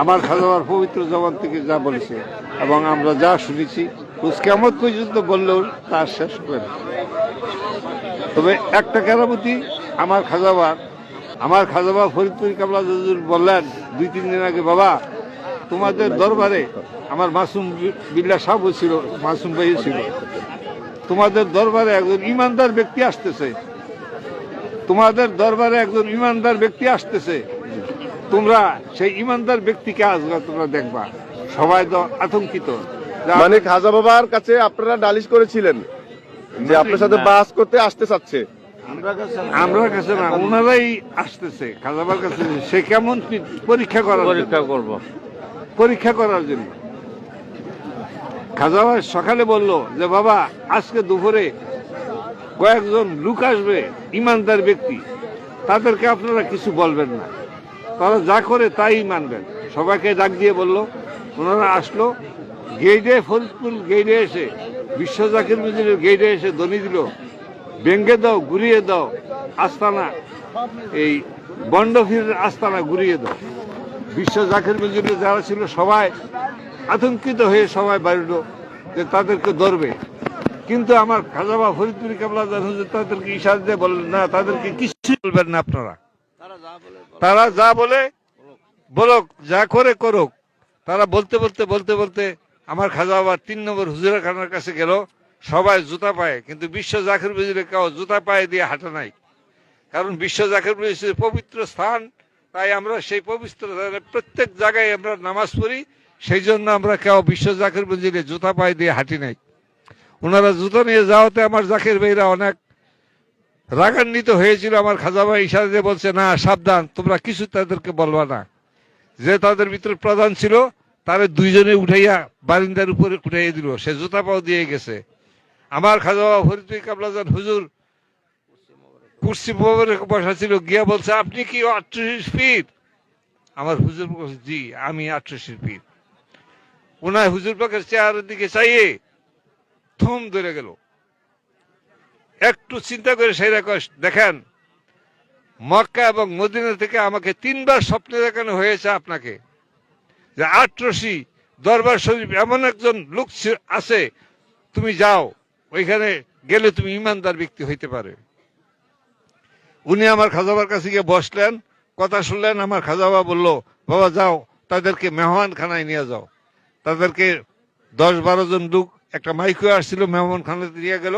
আমার খাজাবার পবিত্র জবান থেকে যা বলেছে এবং আমরা যা শুনেছি কিয়ামত পর্যন্ত বললেও তা শেষ হবে না। তবে একটা কেরামতি আমার খাজাবা ফরিদপুর কাবলা হুজুর বললেন 2-3 দিন আগে, বাবা তোমাদের দরবারে আমার মাসুম বিল্লাহ সাহেব ছিল, মাসুম ভাই ছিল, তোমাদের দরবারে একজন ইমানদার ব্যক্তি আসতেছে, তোমাদের দরবারে একজন ইমানদার ব্যক্তি আসতেছে, তোমরা সেই ইমানদার ব্যক্তিকে আসবে, তোমরা দেখবা। সবাই তো আতঙ্কিত। মানে খাজা বাবার কাছে আপনারা নালিশ করেছিলেন যে আপনার সাথে বাস করতে আসতে চাচ্ছে? আমরা কাছে না, ওনারাই আসতেছে খাজাবার কাছে। সে কেমন পরীক্ষা করার জন্য খাজাবা সকালে বলল যে বাবা আজকে দুপুরে কয়েকজন লোক আসবে, ইমানদার ব্যক্তি, তাদেরকে আপনারা কিছু বলবেন না, তারা যা করে তাই মানবেন। সবাইকে ডাক দিয়ে বলল। ওনারা আসলো, গেইডে ফরিদপুর গেইডে এসে, বিশ্ব জাকির মজুরের গেইডে এসে দনি দিল, ভেঙ্গে দাও, ঘুরিয়ে দাও আস্তানা, এই বন্ডফিরের আস্তানা ঘুরিয়ে দাও। বিশ্ব জাকির মজুরের যারা ছিল সবাই আতঙ্কিত হয়ে সবাই বাড়িল যে তাদেরকে ধরবে। কিন্তু আমার খাজাবা ফরিদপুরি কাবলা হুজুর তাদেরকে ইশারা দিয়ে বললেন, না, তাদেরকে কিছু বলবেন না আপনারা, তারা যা বলে বলুক, যা করে করুক। তারা বলতে বলতে আমার খাজাবা 3 নম্বর হুজুরা খানার কাছে গেল, সবাই জুতা পায়ে, কিন্তু বিশ্ব জাকির মজুরের কেউ জুতা পায়ে দিয়ে হাঁটা নাই, কারণ বিশ্ব জাকির মজুরের পবিত্র স্থান। তাই আমরা সেই পবিত্র প্রত্যেক জায়গায় আমরা নামাজ পড়ি, সেই জন্য আমরা কেউ বিশ্ব জাকির মজুরে জুতা পায়ে দিয়ে হাঁটি নাই। ওনারা জুতো নিয়ে যাওয়াতে আমার জাকির ভাইরা অনেক রাগান্বিত হয়েছিল। আমার খাজাবা ইশারা দিয়ে বলছে, না, সাবধান, তোমরা কিছু তাদেরকে বলবা না। যে তাদের ভিতরে প্রধান ছিল তারে 2 জনে উঠাইয়া বারিন্দার উপরে উঠাইয়া দিল, সে জুতা পাও দিয়ে গেছে। আমার খাজাবা ফরিদপুর কাবলাজান হুজুর কুর্সি বসা ছিল, গিয়া বলছে, আপনি কি 38 ফিট? আমার হুজুর বলছে, জি, আমি 38 ফিট। ওনার হুজুর পাকের চেহারার দিকে চাইয়ে থম ধরে গেল। একটু চিন্তা করে সেরা দেখেন, মক্কা এবং মদিনা থেকে আমাকে 3 বার স্বপ্নে দেখানো হয়েছে আপনাকে যে 88 দরবার শরীফ এমন একজন লোক আছে, তুমি যাও, ওইখানে গেলে তুমি ইমানদার ব্যক্তি হইতে পারে। উনি আমার খাজাবার কাছে গিয়ে বসলেন, কথা শুনলেন। আমার খাজাবা বলল, বাবা যাও, তাদেরকে মেহমানখানায় নিয়ে যাও। তাদেরকে 10-12 জন লোক, একটা মাইকও আসছিল, মেহমানখানাতে নিয়ে গেল।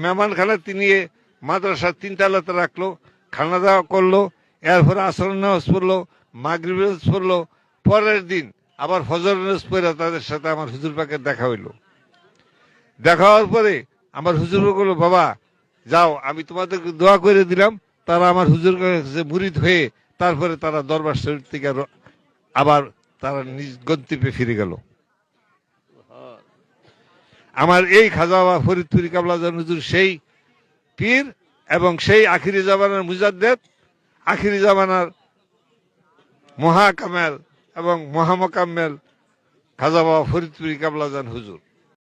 মেহমানখানাতে নিয়ে মাদ্রাসার 3 তলাতে রাখলো, খানা দাওয়া করলো, এরপরে আসর নামাজ পড়লো, মাগরিব নামাজ পড়লো। পরের দিন আবার ফজর নামাজ পড়ে তাদের সাথে আমার হুজুর পাকের দেখা হইল। দেখা হওয়ার পরে আমার হুজুর বলল, বাবা যাও, আমি তোমাদেরকে দোয়া করে দিলাম। তারা আমার হুজুর কাছে মুরিদ হয়ে তারপরে তারা দরবার শরীফ থেকে আবার তারা নিজ গন্তব্যে ফিরে গেল। আমার এই খাজাবা ফরিদপুরি কাবলাজান হুজুর সেই পীর এবং সেই আখিরি জামানার মুজাদ্দেদ, আখিরি জামানার মহাকামেল এবং মহামকাম্মেল খাজাবা ফরিদপুরি কাবলাজান হুজুর।